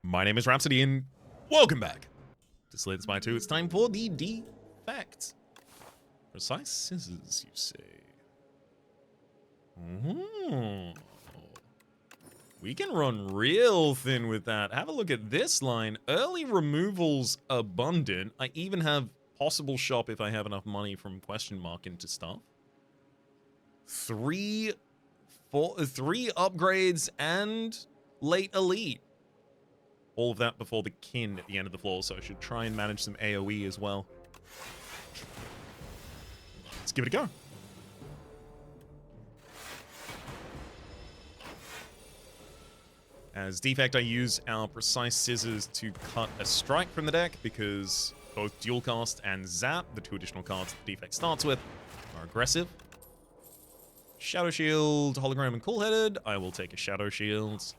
My name is Rhapsody, and welcome back to Slay the Spire 2. It's time for the defect. Precise scissors, you say? Ooh. We can run real thin with that. Have a look at this line. Early removals abundant. I even have possible shop if I have enough money from question mark into stuff. Three upgrades and late elite. All of that before the kin at the end of the floor, so I should try and manage some AoE as well. Let's give it a go. As defect, I use our precise scissors to cut a strike from the deck because both dual cast and zap, the two additional cards that the defect starts with, are aggressive. Shadow Shield, Hologram, and Cool-Headed. I will take a Shadow Shield.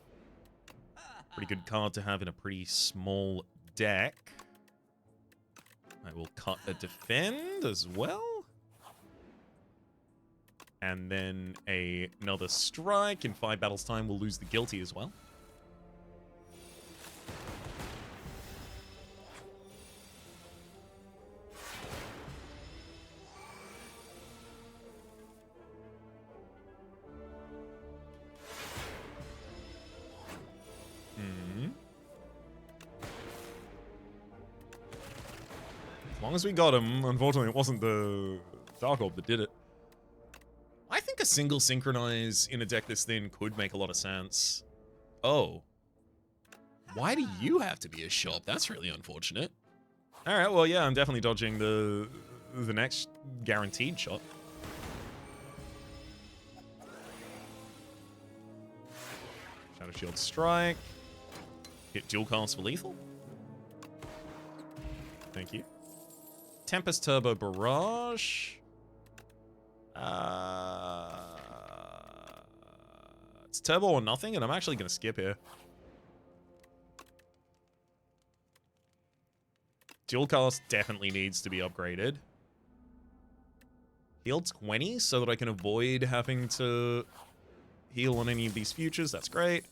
Pretty good card to have in a pretty small deck. I will cut a defend as well. And then another strike. In 5 battles time, we'll lose the guilty as well. As long as we got him, unfortunately, it wasn't the Dark Orb that did it. I think a single Synchronize in a deck this thin could make a lot of sense. Oh. Why do you have to be a shop? That's really unfortunate. Alright, well, yeah, I'm definitely dodging the next guaranteed shot. Shadow Shield Strike. Hit dual cast for lethal. Thank you. Tempest Turbo Barrage. It's turbo or nothing, and I'm actually going to skip here. Dual cast definitely needs to be upgraded. Heal 20 so that I can avoid having to heal on any of these futures. That's great.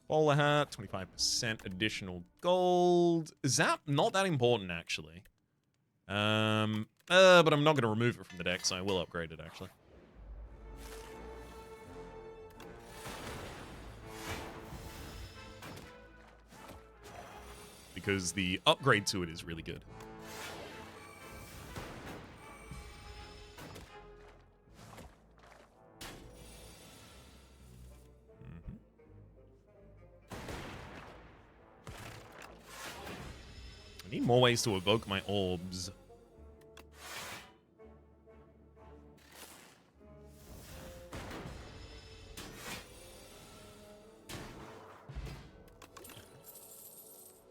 Bowler hat, 25% additional gold. Zap, not that important, actually. But I'm not going to remove it from the deck, so I will upgrade it, actually. Because the upgrade to it is really good. I need more ways to evoke my orbs.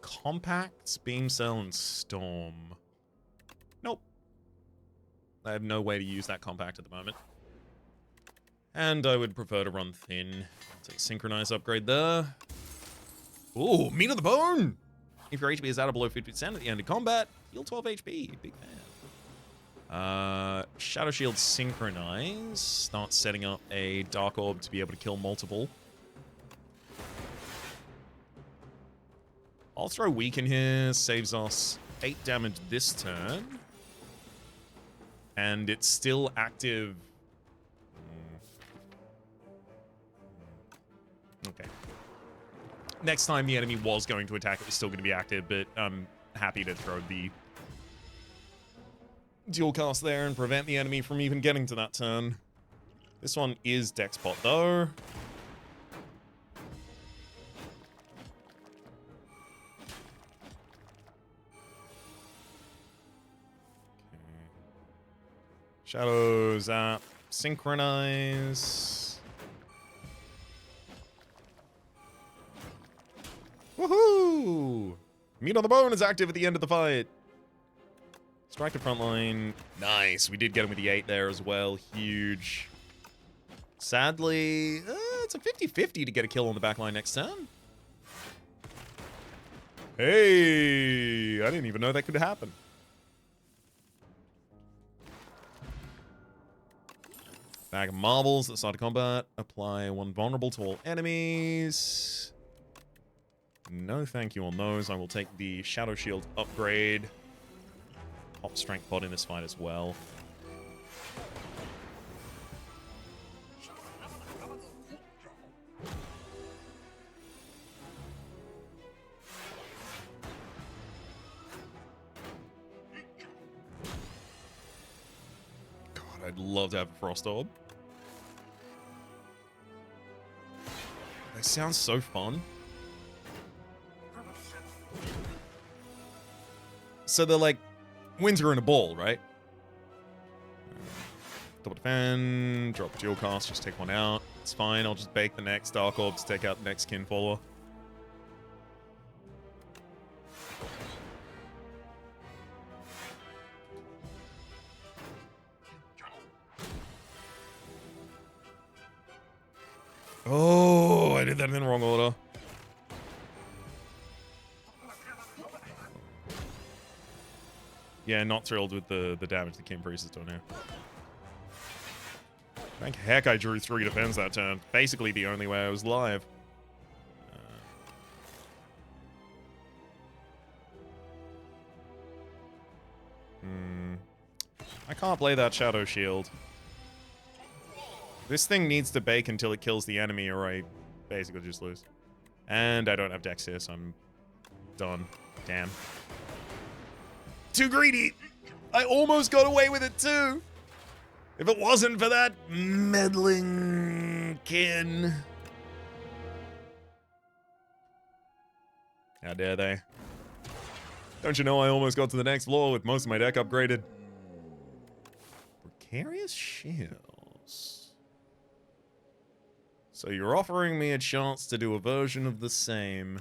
Compact, Beam Cell, and Storm. Nope. I have no way to use that compact at the moment. And I would prefer to run thin. Take Synchronize upgrade there. Ooh, Meat of the Bone! If your HP is out or below 50% at the end of combat, heal 12 HP. Big fan. Shadow Shield Synchronize. Start setting up a Dark Orb to be able to kill multiple. I'll throw Weaken here. Saves us 8 damage this turn. And it's still active. Okay. Next time the enemy was going to attack, it was still going to be active, but I'm happy to throw the dual cast there and prevent the enemy from even getting to that turn. This one is Dexpot, though. Okay. Shadow Zap, Synchronize. Woohoo! Meat on the Bone is active at the end of the fight. Strike at front line. Nice. We did get him with the 8 there as well. Huge. Sadly, it's a 50-50 to get a kill on the back line next turn. Hey! I didn't even know that could happen. Bag of marbles at the start of combat. Apply 1 vulnerable to all enemies. No thank you on those. I will take the Shadow Shield upgrade. Pop Strength Pod in this fight as well. God, I'd love to have a Frost Orb. They sound so fun. So they're like winter in a ball, right? Double defend, drop dual cast, just take one out. It's fine, I'll just bake the next Dark Orb to take out the next Kinfollower. Oh, I did that in the wrong order. Yeah, not thrilled with the damage the King Priest is doing here. Thank heck I drew 3 defense that turn. Basically the only way I was live. I can't play that Shadow Shield. This thing needs to bake until it kills the enemy or I basically just lose. And I don't have Dex here, so I'm done. Damn. Too greedy! I almost got away with it too! If it wasn't for that meddling kin. How dare they? Don't you know I almost got to the next floor with most of my deck upgraded? Precarious Shields. So you're offering me a chance to do a version of the same.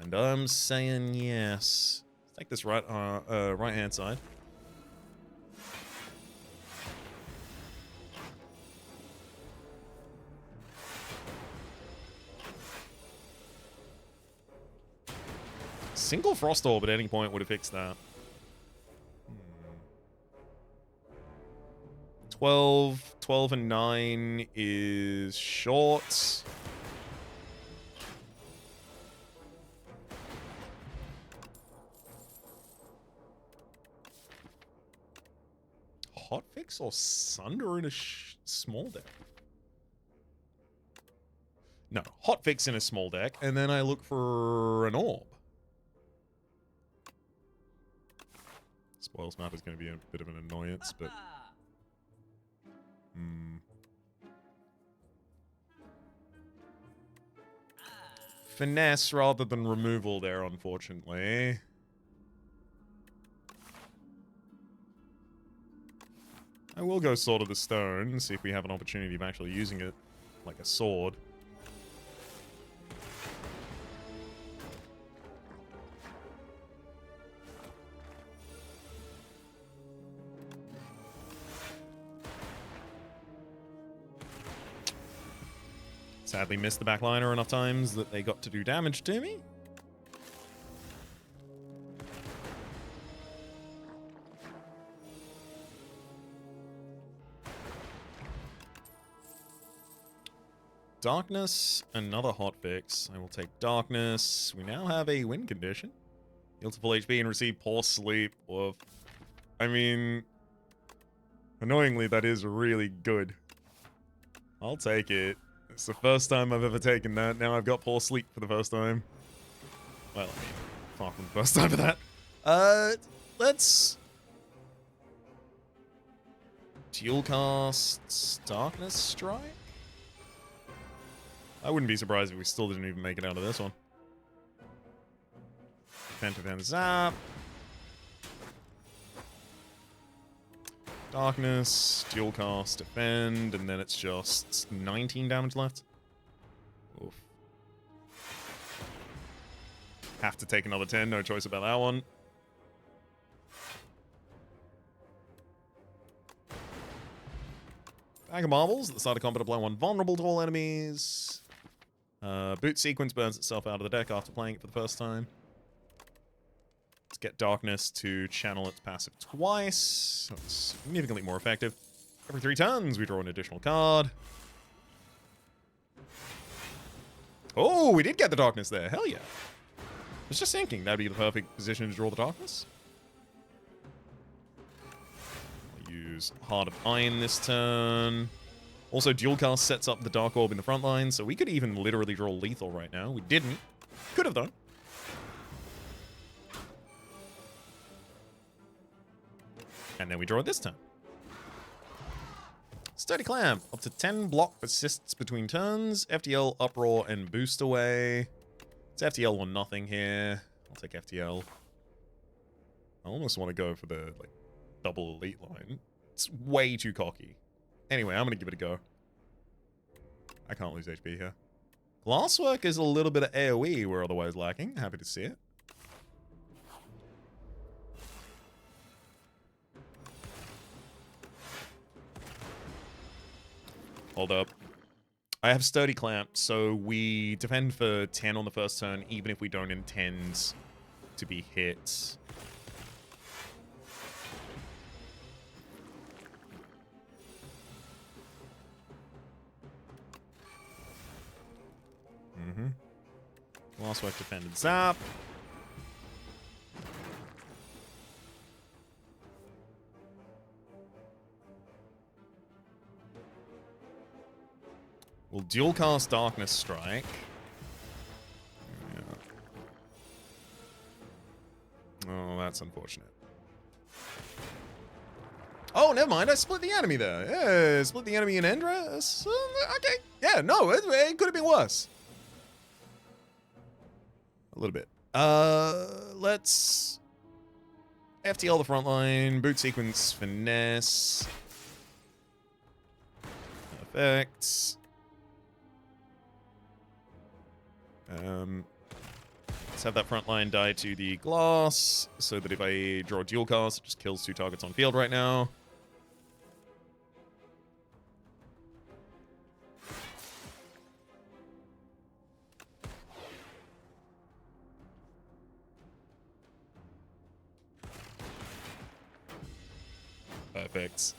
And I'm saying yes. Let's take this right-hand side. Single Frost Orb at any point would have fixed that. 12 and 9 is short. Hotfix or Sunder in a small deck? No, Hotfix in a small deck, and then I look for an orb. Spoils map is going to be a bit of an annoyance, but... Finesse rather than removal there, unfortunately. I will go Sword of the Stone, see if we have an opportunity of actually using it like a sword. Sadly missed the backliner enough times that they got to do damage to me. Darkness, another hotfix. I will take Darkness. We now have a win condition. Heal to full HP and receive Poor Sleep. Woof. I mean, annoyingly, that is really good. I'll take it. It's the first time I've ever taken that. Now I've got Poor Sleep for the first time. Well, I mean, far from the first time for that. Let's... Dual cast Darkness Strike? I wouldn't be surprised if we still didn't even make it out of this one. Defend, zap. Darkness, dual cast, defend, and then it's just 19 damage left. Oof. Have to take another 10, no choice about that one. Bag of Marbles, at the start of combat, apply 1 vulnerable to all enemies. Boot sequence burns itself out of the deck after playing it for the first time. Let's get Darkness to channel its passive twice. That's significantly more effective. Every 3 turns, we draw an additional card. Oh, we did get the Darkness there. Hell yeah. was just thinking that'd be the perfect position to draw the darkness. I'll use Heart of Iron this turn. Also, dual cast sets up the Dark Orb in the front line, so we could even literally draw lethal right now. We didn't. Could have, though. And then we draw it this turn. Sturdy Clamp. Up to 10 block persists between turns. FTL, Uproar, and Boost away. It's FTL or nothing here. I'll take FTL. I almost want to go for the like double elite line. It's way too cocky. Anyway, I'm going to give it a go. I can't lose HP here. Glasswork is a little bit of AoE we're otherwise lacking. Happy to see it. Hold up. I have Sturdy Clamp, so we defend for 10 on the first turn, even if we don't intend to be hit. Glasswork defended zap. We'll dual cast Darkness Strike. Yeah. Oh, that's unfortunate. Oh, never mind. I split the enemy there. Yeah, split the enemy in Endress. Okay. Yeah, no, it could have been worse. A little bit. Let's FTL the front line. Boot sequence, finesse. Perfect. Let's have that front line die to the glass, so that if I draw a dual cast, it just kills 2 targets on field right now. Perfect.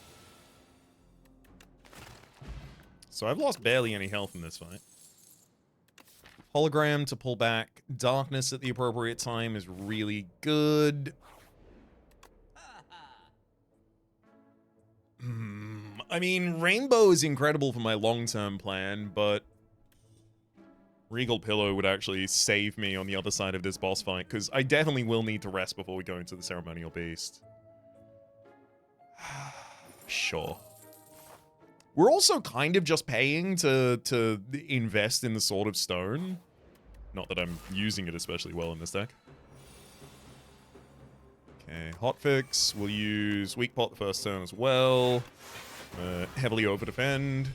So I've lost barely any health in this fight. Hologram to pull back Darkness at the appropriate time is really good. I mean, Rainbow is incredible for my long-term plan, but Regal Pillow would actually save me on the other side of this boss fight, because I definitely will need to rest before we go into the Ceremonial Beast. Sure. We're also kind of just paying to invest in the Sword of Stone. Not that I'm using it especially well in this deck. Okay, Hotfix. We'll use Weak Pot the first turn as well. Heavily over defend.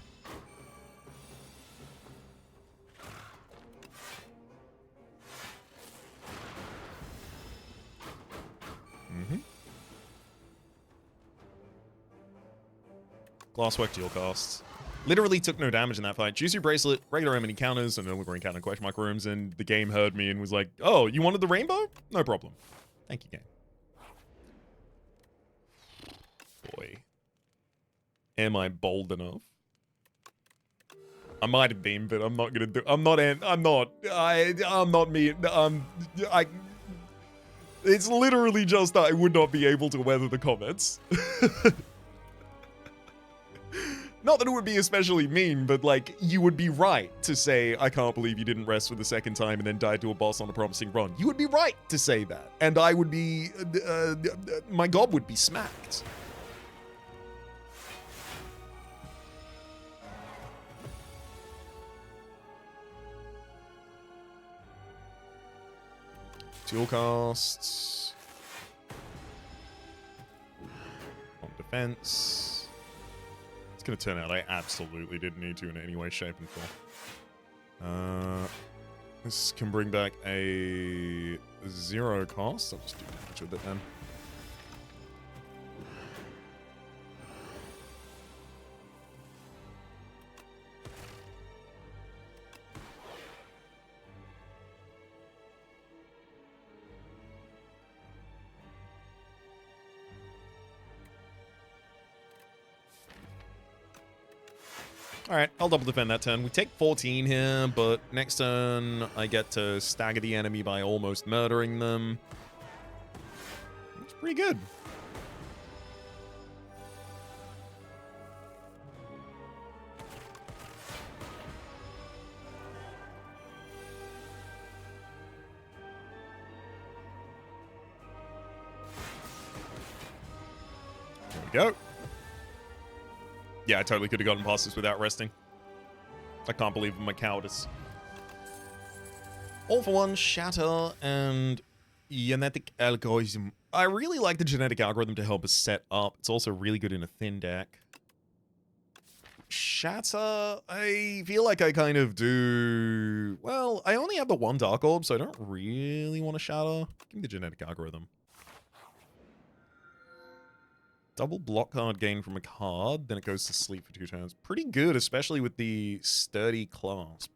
Glasswork dual cast. Literally took no damage in that fight. Juicy Bracelet, regular enemy counters, and Overgreen counter question mark rooms, and the game heard me and was like, oh, you wanted the rainbow? No problem. Thank you, game. Boy. Am I bold enough? I might have been, but I'm not gonna do. I'm not me. It's literally just I would not be able to weather the comments. Not that it would be especially mean, but, like, you would be right to say, I can't believe you didn't rest for the second time and then died to a boss on a promising run. You would be right to say that. And I would be... my gob would be smacked. Dual casts. On defense. Gonna turn out I absolutely didn't need to in any way, shape, and form. This can bring back a 0 cost. I'll just do damage with it then. Alright, I'll double defend that turn. We take 14 here, but next turn I get to stagger the enemy by almost murdering them. It's pretty good. There we go. Yeah, I totally could have gotten past this without resting. I can't believe my cowardice. All for one, Shatter, and Genetic Algorithm. I really like the Genetic Algorithm to help us set up. It's also really good in a thin deck. Shatter, I feel like I kind of do... Well, I only have the one Dark Orb, so I don't really want to Shatter. Give me the Genetic Algorithm. Double block card gain from a card, then it goes to sleep for 2 turns. Pretty good, especially with the Sturdy Clasp.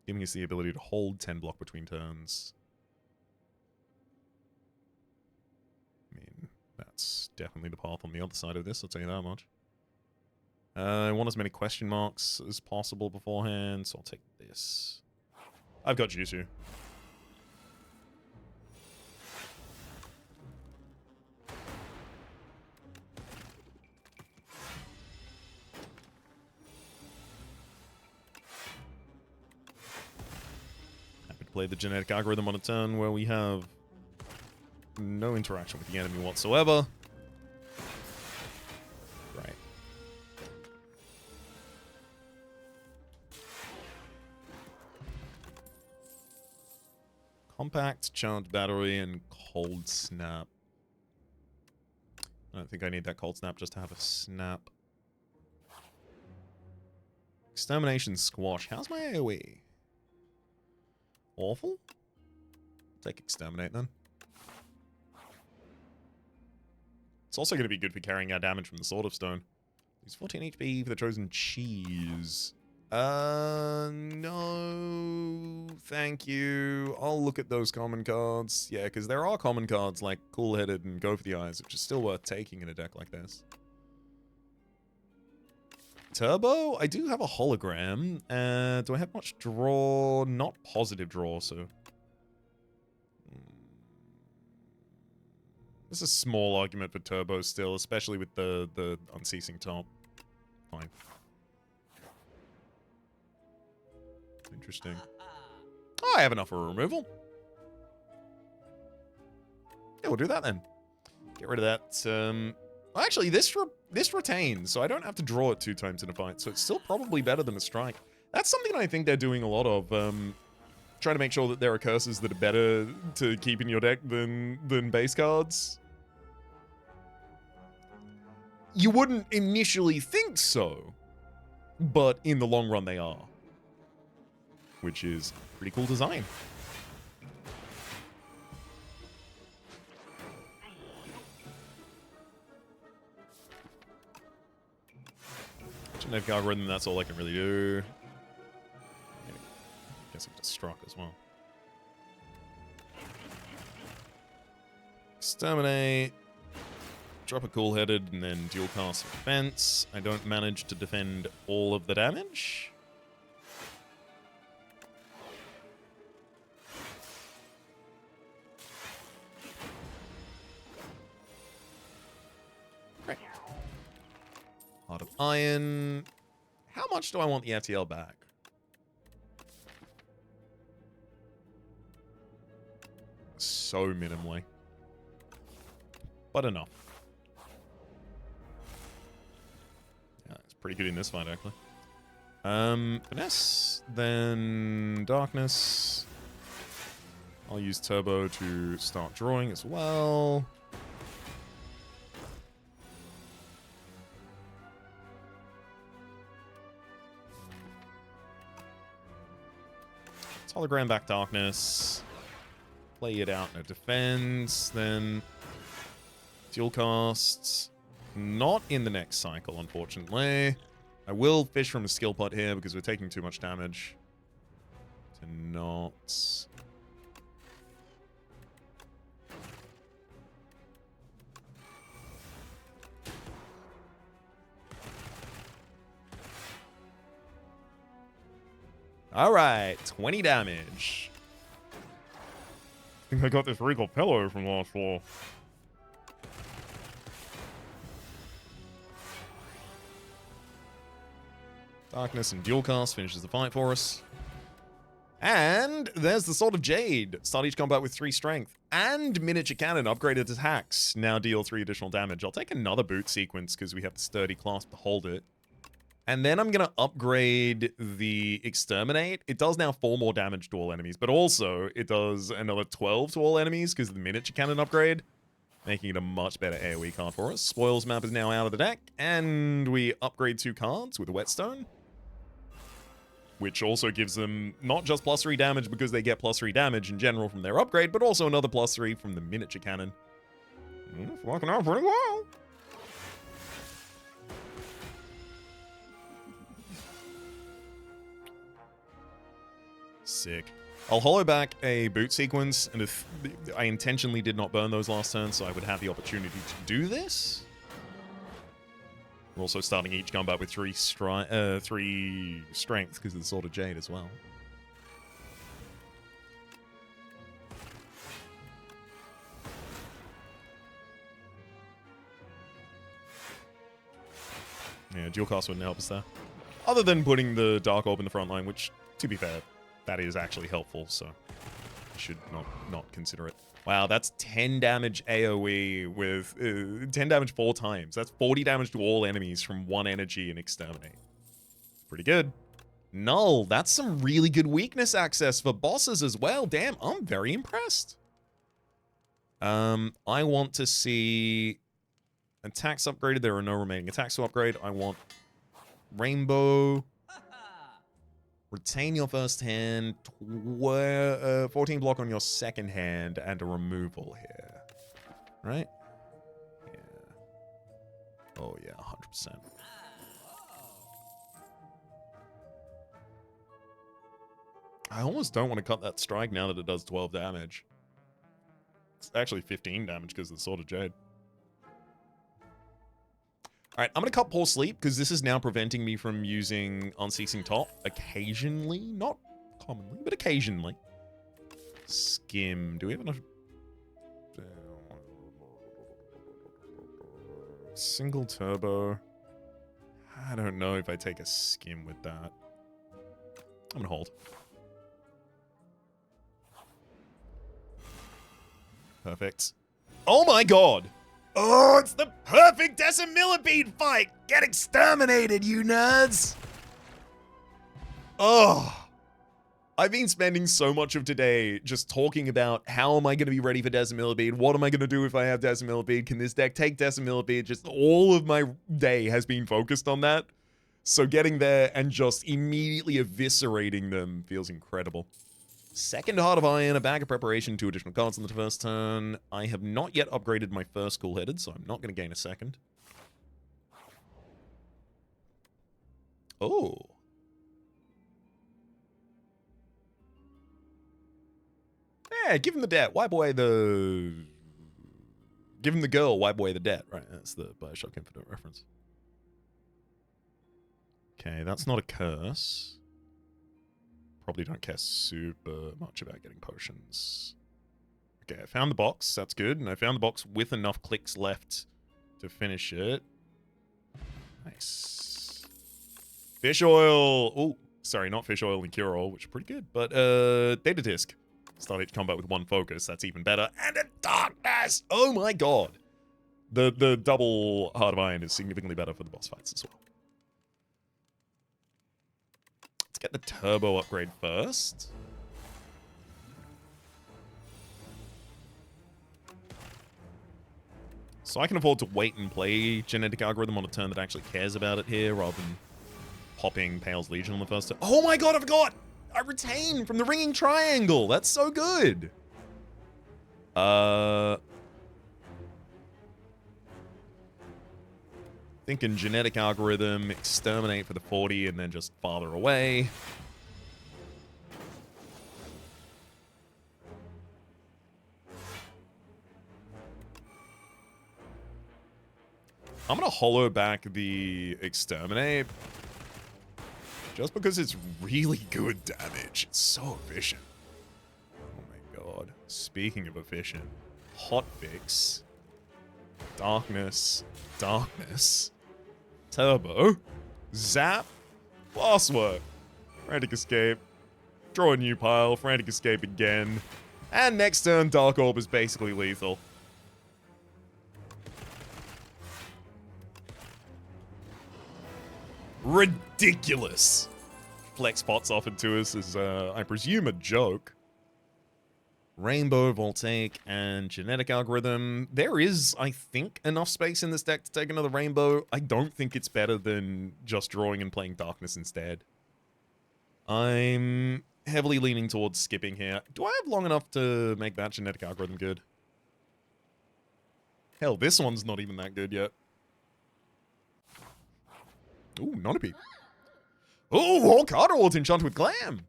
Giving us the ability to hold 10 block between turns. I mean, that's definitely the path on the other side of this, I'll tell you that much. I want as many question marks as possible beforehand, so I'll take this. I've got Jutsu. Play the Genetic Algorithm on a turn where we have no interaction with the enemy whatsoever. Right. Compact, Charged Battery, and Cold Snap. I don't think I need that Cold Snap just to have a snap. Extermination Squash. How's my AoE? Awful? Take Exterminate then. It's also going to be good for carrying out damage from the Sword of Stone. Use 14 HP for the Chosen Cheese. No. Thank you. I'll look at those common cards. Yeah, because there are common cards like Cool Headed and Go for the Eyes, which is still worth taking in a deck like this. Turbo? I do have a hologram. Do I have much draw? Not positive draw, so... This is a small argument for Turbo still, especially with the Unceasing top. Fine. Interesting. Oh, I have enough for a removal. Yeah, we'll do that then. Get rid of that. Well, actually, this retains, so I don't have to draw it 2 times in a fight, so it's still probably better than a strike. That's something I think they're doing a lot of, trying to make sure that there are curses that are better to keep in your deck than base cards. You wouldn't initially think so, but in the long run they are. Which is a pretty cool design. Genetic Algorithm, that's all I can really do. I guess I can Destruct as well. Exterminate. Drop a Cool Headed and then dual cast Defense. I don't manage to defend all of the damage. Great. Heart of Iron. How much do I want the FTL back? So minimally. But enough. Yeah, it's pretty good in this fight, actually. Finesse, then Darkness. I'll use Turbo to start drawing as well. Let's hologram back Darkness. Play it out in a defense, then dual casts. Not in the next cycle, unfortunately. I will fish from a skill pot here because we're taking too much damage. To not... All right, 20 damage. I think I got this regal pillow from last floor. Darkness and dual cast finishes the fight for us. And there's the Sword of Jade. Start each combat with 3 strength. And miniature cannon upgraded attacks. Now deal 3 additional damage. I'll take another boot sequence because we have the sturdy clasp to hold it. And then I'm going to upgrade the Exterminate. It does now 4 more damage to all enemies, but also it does another 12 to all enemies because of the miniature cannon upgrade, making it a much better AoE card for us. Spoils map is now out of the deck, and we upgrade 2 cards with Whetstone, which also gives them not just +3 damage because they get +3 damage in general from their upgrade, but also another +3 from the miniature cannon. It's working out pretty well. Sick. I'll hollow back a boot sequence, and if I intentionally did not burn those last turns, so I would have the opportunity to do this. We're also starting each combat with 3 strength because of the Sword of Jade as well. Yeah, dual cast wouldn't help us there. Other than putting the Dark Orb in the front line, which, to be fair, that is actually helpful, so I should not consider it. Wow, that's 10 damage AoE with 10 damage 4 times. That's 40 damage to all enemies from 1 energy and Exterminate. Pretty good. Null, that's some really good weakness access for bosses as well. Damn, I'm very impressed. I want to see attacks upgraded. There are no remaining attacks to upgrade. I want Rainbow. Retain your first hand, 14 block on your second hand, and a removal here. Right? Yeah. Oh, yeah, 100%. I almost don't want to cut that strike now that it does 12 damage. It's actually 15 damage because of the Sword of Jade. Alright, I'm going to cut Poor Sleep because this is now preventing me from using Unceasing Top occasionally. Not commonly, but occasionally. Skim. Do we have enough? Single turbo. I don't know if I take a Skim with that. I'm going to hold. Perfect. Oh my god! Oh, it's the perfect Decimillipede fight! Get exterminated, you nerds! Oh. I've been spending so much of today just talking about how am I going to be ready for Decimillipede? What am I going to do if I have Decimillipede? Can this deck take Decimillipede? Just all of my day has been focused on that. So getting there and just immediately eviscerating them feels incredible. Second Heart of Iron, a bag of preparation, 2 additional cards on the first turn. I have not yet upgraded my first cool-headed, so I'm not going to gain a second. Oh. Yeah, give him the debt. Wipe away the... Give him the girl, wipe away the debt. Right, that's the Bioshock Infinite reference. Okay, that's not a curse. Probably don't care super much about getting potions. Okay, I found the box. That's good. And I found the box with enough clicks left to finish it. Nice. Fish oil. Oh, sorry, not fish oil and cure oil, which are pretty good. But data disc. Start each combat with 1 focus. That's even better. And a darkness. Oh my god. The double Heart of Iron is significantly better for the boss fights as well. Get the turbo upgrade first. So I can afford to wait and play Genetic Algorithm on a turn that actually cares about it here, rather than popping Pale's Legion on the first turn. Oh my god, I forgot! I retain from the Ringing Triangle! That's so good! Thinking Genetic Algorithm, Exterminate for the 40, and then just farther away. I'm going to hollow back the Exterminate. just because it's really good damage. It's so efficient. Oh my god. Speaking of efficient, hotfix, darkness, darkness, turbo, zap, blast work, frantic escape, draw a new pile, frantic escape again, and next turn Dark Orb is basically lethal. Ridiculous. Flex pots offered to us is, I presume, a joke. Rainbow, Voltaic, and Genetic Algorithm. There is, I think, enough space in this deck to take another Rainbow. I don't think it's better than just drawing and playing Darkness instead. I'm heavily leaning towards skipping here. Do I have long enough to make that Genetic Algorithm good? Hell, this one's not even that good yet. Ooh, not a peep. Ooh, whole card rewards enchanted with Glam.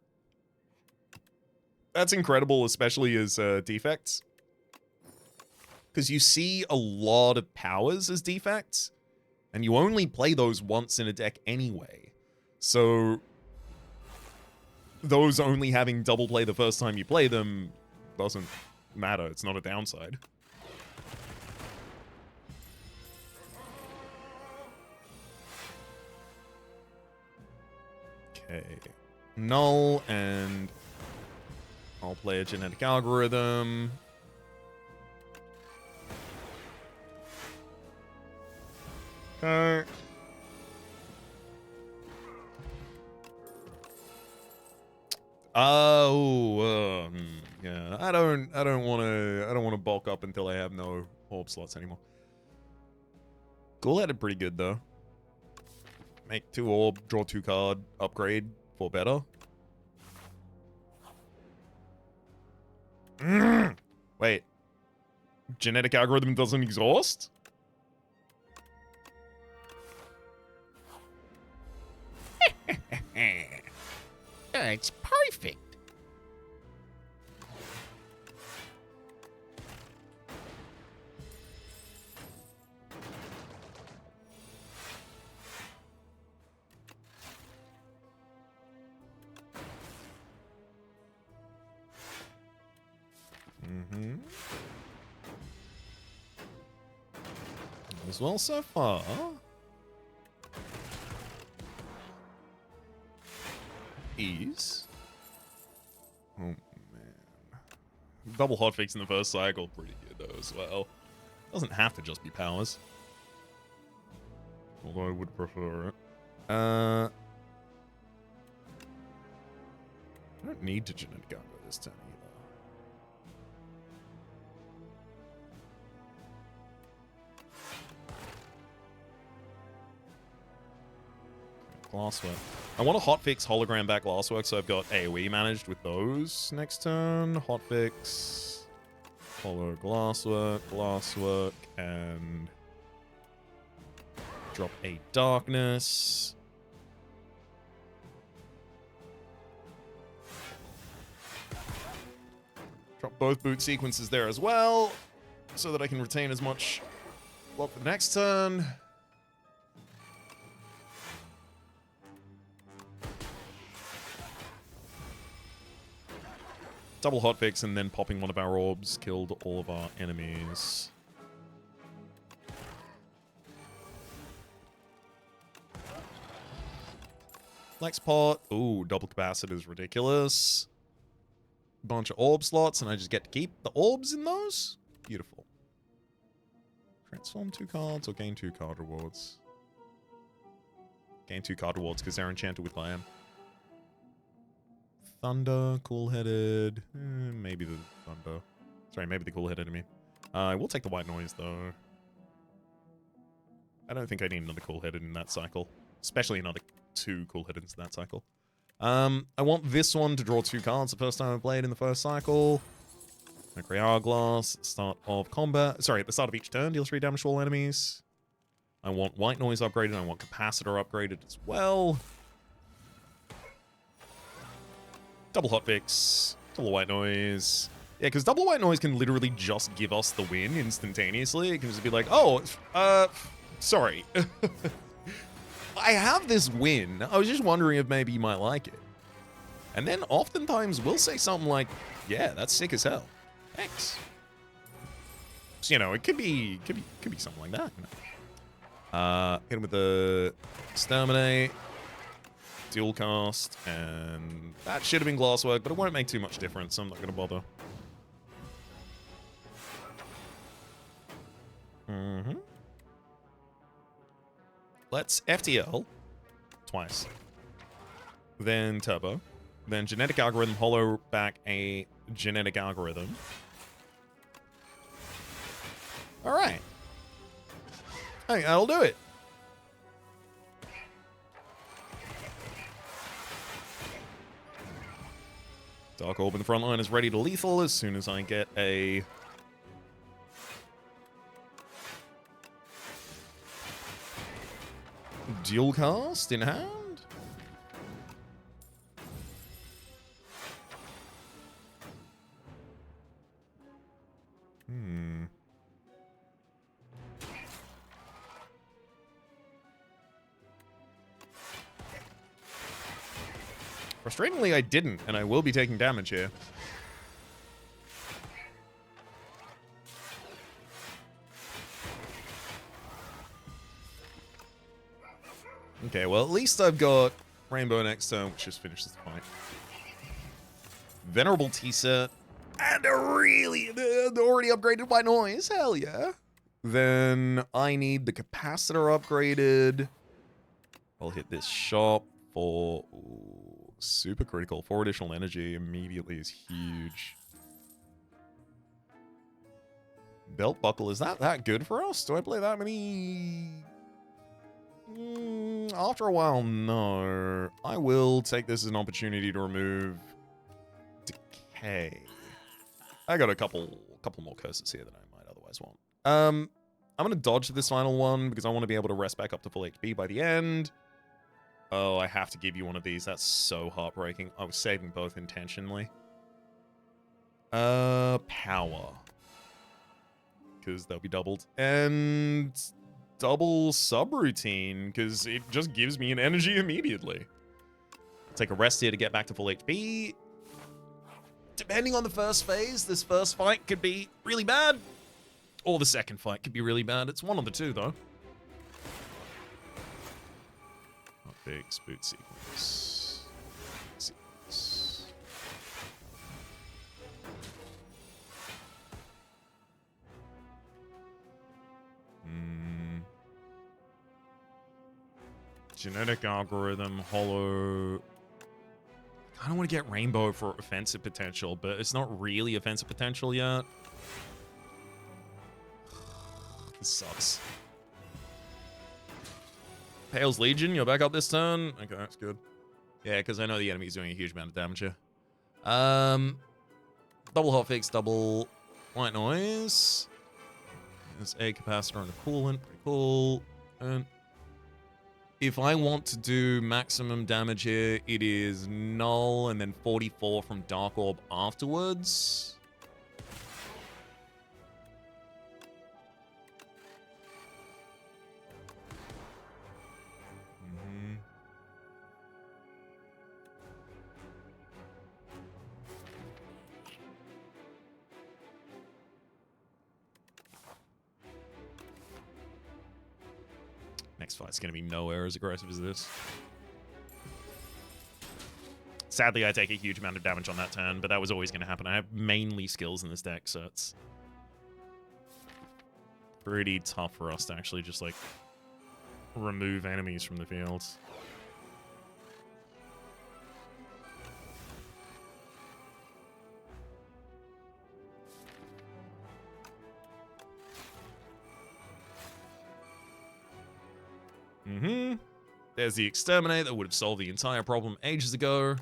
That's incredible, especially as defects. Because you see a lot of powers as defects, and you only play those once in a deck anyway. So those only having double play the first time you play them doesn't matter. It's not a downside. Okay. Null, and I'll play a Genetic Algorithm. Okay. Yeah. I don't want to bulk up until I have no orb slots anymore. Ghoul-headed pretty good though. Make 2 orb, draw 2 card, upgrade for better. Wait. Genetic Algorithm doesn't exhaust? It's perfect. As well so far. Ease. Oh, man. Double hotfix in the first cycle, pretty good, though, as well. Doesn't have to just be powers. Although I would prefer it. I don't need to genetic algo this turn either. Glasswork. I want to hotfix hologram back Glasswork, so I've got AoE managed with those next turn. Hotfix, holo Glasswork, Glasswork, and drop a Darkness. Drop both boot sequences there as well, so that I can retain as much block for the next turn. Double hotfix and then popping one of our orbs killed all of our enemies. Flex pot. Ooh, double capacitor is ridiculous. Bunch of orb slots, and I just get to keep the orbs in those? Beautiful. Transform 2 cards or gain 2 card rewards? Gain 2 card rewards because they're enchanted with Glam. Thunder, cool-headed. Maybe the Thunder. Sorry, maybe the cool-headed enemy. I will take the white noise, though. I don't think I need another cool-headed in that cycle. Especially another 2 cool-headed in that cycle. I want this one to draw 2 cards the first time I played in the first cycle. Mercury Hourglass, start of combat. Sorry, at the start of each turn, deal 3 damage to all enemies. I want white noise upgraded. I want capacitor upgraded as well. Double hotfix, double white noise. Yeah, because double white noise can literally just give us the win instantaneously. It can just be like, oh, sorry. I have this win. I was just wondering if maybe you might like it. And then oftentimes we'll say something like, yeah, that's sick as hell. Thanks. So, you know, it could be something like that. You know? Hit him with the exterminate, dual cast, and that should have been glasswork, but it won't make too much difference, so I'm not gonna bother. Let's FTL twice. Then turbo. Then genetic algorithm, hollow back a genetic algorithm. Alright. I think that'll do it. Dark Orb in the front line is ready to lethal as soon as I get a... dual cast in hand? Frustratingly, I didn't, and I will be taking damage here. Okay, well, at least I've got Rainbow next turn, which just finishes the fight. Venerable T-set. And a really already upgraded by noise. Hell yeah. Then I need the capacitor upgraded. I'll hit this shop for super critical. 4 additional energy immediately is huge. Belt buckle, is that good for us? Do I play that many? After a while, no. I will take this as an opportunity to remove decay. I got a couple more curses here that I might otherwise want. I'm gonna dodge this final one because I want to be able to rest back up to full HP by the end. Oh, I have to give you one of these. That's so heartbreaking. I was saving both intentionally. Power. Because they'll be doubled. And double subroutine, because it just gives me an energy immediately. Take a rest here to get back to full HP. Depending on the first phase, this first fight could be really bad. Or the second fight could be really bad. It's one of the two, though. Not big spoot sequence. Genetic algorithm, hollow. I don't want to get rainbow for offensive potential, but it's not really offensive potential yet. This sucks. Pale's Legion, you're back up this turn? Okay, that's good. Yeah, because I know the enemy's doing a huge amount of damage here. Double hotfix, double white noise. There's a capacitor and a coolant. Pretty cool. And if I want to do maximum damage here, it is null and then 44 from Dark Orb afterwards. Next fight's going to be nowhere as aggressive as this. Sadly, I take a huge amount of damage on that turn, but that was always going to happen. I have mainly skills in this deck, so it's pretty tough for us to actually just, like, remove enemies from the field. There's the exterminate that would have solved the entire problem ages ago.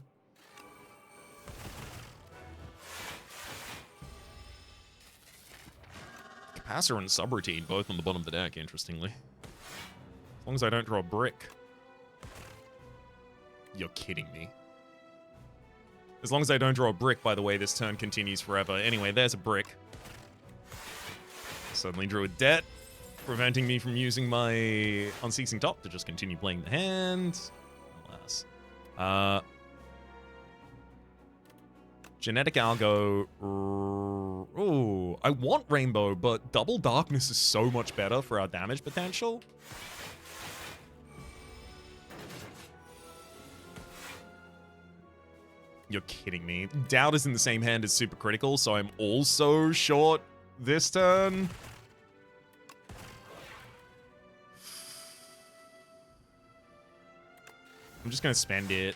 Capacitor and subroutine both on the bottom of the deck, interestingly. As long as I don't draw a brick. You're kidding me. As long as I don't draw a brick, by the way, this turn continues forever. Anyway, there's a brick. Suddenly drew a debt. preventing me from using my Unceasing Top to just continue playing the hand. Alas. Genetic Algo. Ooh, I want Rainbow, but Double Darkness is so much better for our damage potential. You're kidding me. Doubt is in the same hand as Super Critical, so I'm also short this turn. I'm just going to spend it.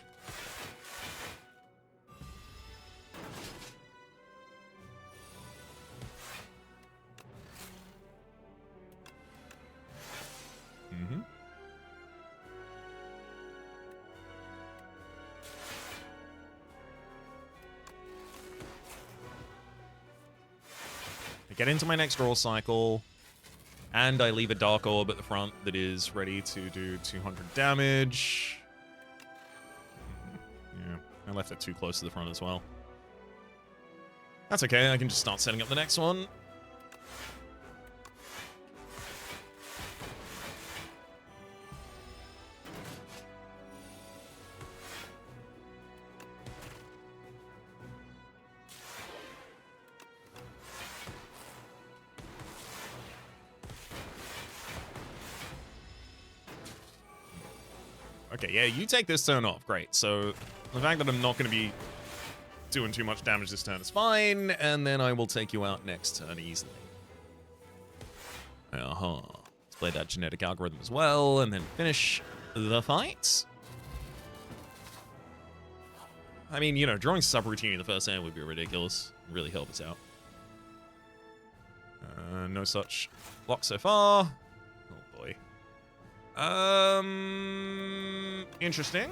I get into my next draw cycle, and I leave a Dark Orb at the front that is ready to do 200 damage. Yeah, I left it too close to the front as well. That's okay, I can just start setting up the next one. Okay, yeah, you take this turn off. Great. So the fact that I'm not going to be doing too much damage this turn is fine, and then I will take you out next turn easily. Let's play that Genetic Algorithm as well, and then finish the fight. I mean, you know, drawing Subroutine in the first hand would be ridiculous. Really help us out. No such block so far. Oh boy. Interesting.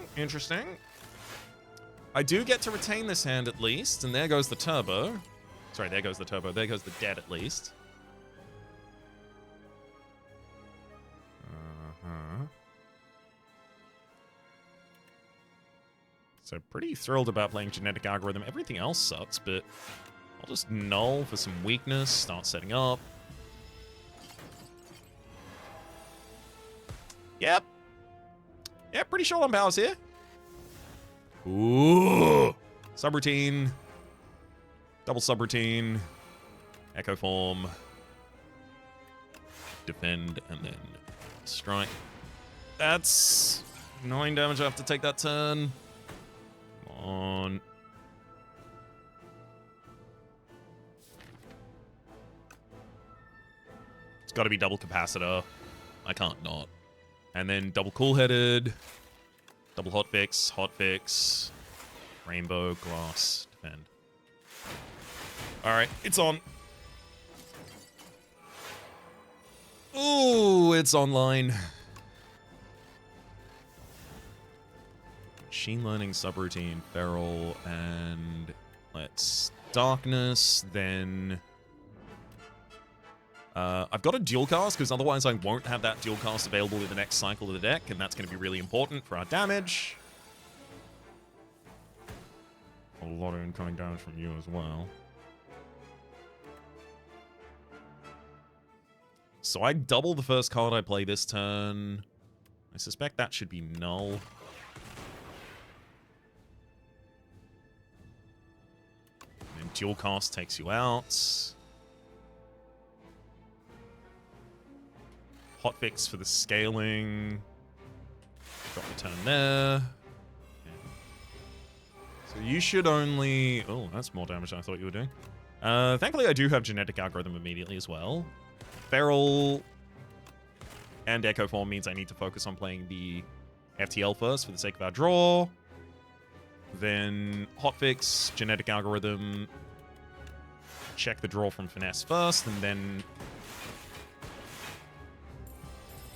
I do get to retain this hand at least, and there goes the turbo. Sorry, there goes the turbo. There goes the dead at least. So pretty thrilled about playing Genetic Algorithm. Everything else sucks, but I'll just null for some weakness, start setting up. Yep. Yeah, pretty short on powers here. Ooh. Subroutine. Double subroutine. Echo form. Defend, and then strike. That's 9 damage I have to take that turn. Come on. It's got to be double capacitor. I can't not. And then double cool-headed, double hotfix, rainbow, glass, defend. All right, it's on. Ooh, it's online. Machine learning, subroutine, feral, and let's darkness, then... I've got a dual cast, because otherwise I won't have that dual cast available in the next cycle of the deck, and that's going to be really important for our damage. A lot of incoming damage from you as well. So I double the first card I play this turn. I suspect that should be null. And then dual cast takes you out. Hotfix for the scaling. Drop the turn there. Okay. So you should only... Oh, that's more damage than I thought you were doing. Thankfully, I do have Genetic Algorithm immediately as well. Feral and Echo Form means I need to focus on playing the FTL first for the sake of our draw. Then Hotfix, Genetic Algorithm. Check the draw from Finesse first, and then...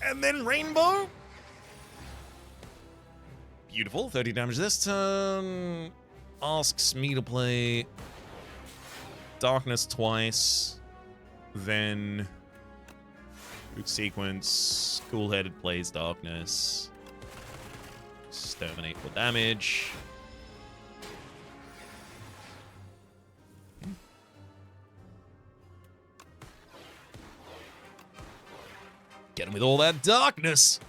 And then Rainbow. Beautiful. 30 damage this turn. Asks me to play Darkness twice. Then Root Sequence. Cool-headed plays Darkness. Exterminate for damage. Get him with all that darkness.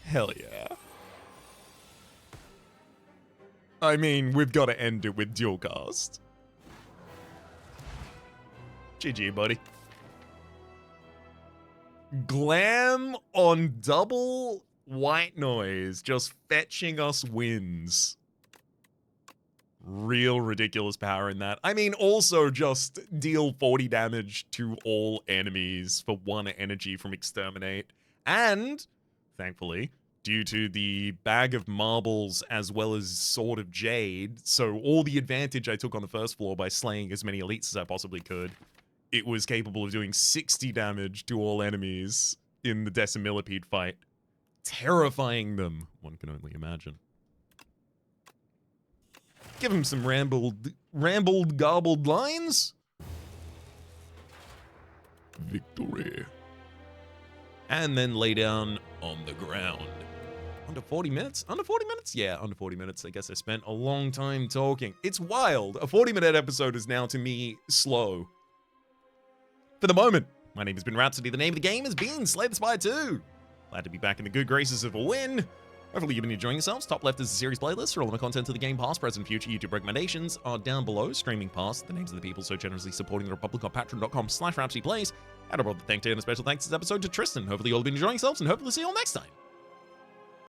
Hell yeah. I mean, we've got to end it with dual cast. GG, buddy. Glam on double white noise, just fetching us wins. Real ridiculous power in that. I mean, also just deal 40 damage to all enemies for 1 energy from Exterminate. And, thankfully, due to the bag of marbles as well as Sword of Jade, so all the advantage I took on the first floor by slaying as many elites as I possibly could, it was capable of doing 60 damage to all enemies in the Decimillipede fight. Terrifying them, one can only imagine. Give him some rambled, garbled lines. Victory. And then lay down on the ground. Under 40 minutes? Under 40 minutes? Yeah, under 40 minutes. I guess I spent a long time talking. It's wild. A 40-minute episode is now, to me, slow. For the moment, my name has been Rhapsody. The name of the game has been Slay the Spire 2. Glad to be back in the good graces of a win. Hopefully you've been enjoying yourselves. Top left is a series playlist for all of my content of the game, past, present, future. YouTube recommendations are down below, streaming past the names of the people so generously supporting the Republic on patreon.com/RhapsodyPlays. And a brother thank you and a special thanks this episode to Tristan. Hopefully you all have been enjoying yourselves, and hopefully see you all next time.